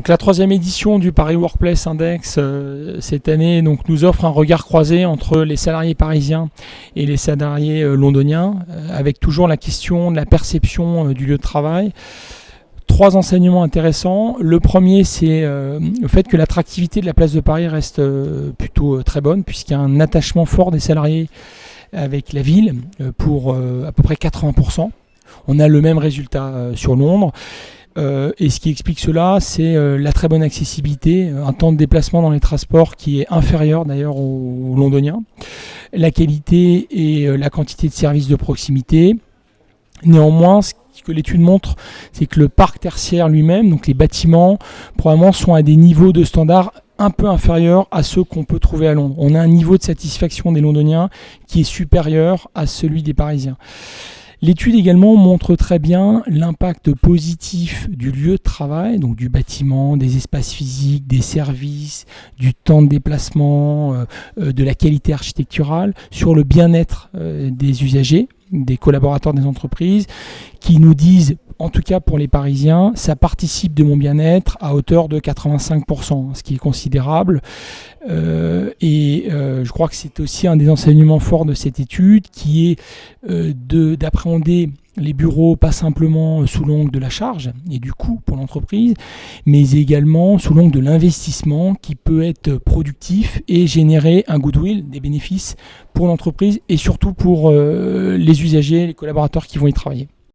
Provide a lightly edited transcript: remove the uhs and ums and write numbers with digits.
Donc, la troisième édition du Paris Workplace Index cette année nous offre un regard croisé entre les salariés parisiens et les salariés londoniens, avec toujours la question de la perception du lieu de travail. 3 enseignements intéressants. Le premier, c'est le fait que l'attractivité de la place de Paris reste plutôt très bonne, puisqu'il y a un attachement fort des salariés avec la ville pour à peu près 80%. On a le même résultat sur Londres. Et ce qui explique cela, c'est la très bonne accessibilité, un temps de déplacement dans les transports qui est inférieur d'ailleurs aux londoniens, la qualité et la quantité de services de proximité. Néanmoins, ce que l'étude montre, c'est que le parc tertiaire lui-même, donc les bâtiments, probablement sont à des niveaux de standard un peu inférieurs à ceux qu'on peut trouver à Londres. On a un niveau de satisfaction des Londoniens qui est supérieur à celui des Parisiens. L'étude également montre très bien l'impact positif du lieu de travail, donc du bâtiment, des espaces physiques, des services, du temps de déplacement, de la qualité architecturale sur le bien-être des usagers, des collaborateurs des entreprises, qui nous disent, en tout cas pour les Parisiens, ça participe de mon bien-être à hauteur de 85%, ce qui est considérable. Je crois que c'est aussi un des enseignements forts de cette étude, qui est d'appréhender les bureaux pas simplement sous l'angle de la charge et du coût pour l'entreprise, mais également sous l'angle de l'investissement qui peut être productif et générer un goodwill, des bénéfices pour l'entreprise et surtout pour les usagers, les collaborateurs qui vont y travailler.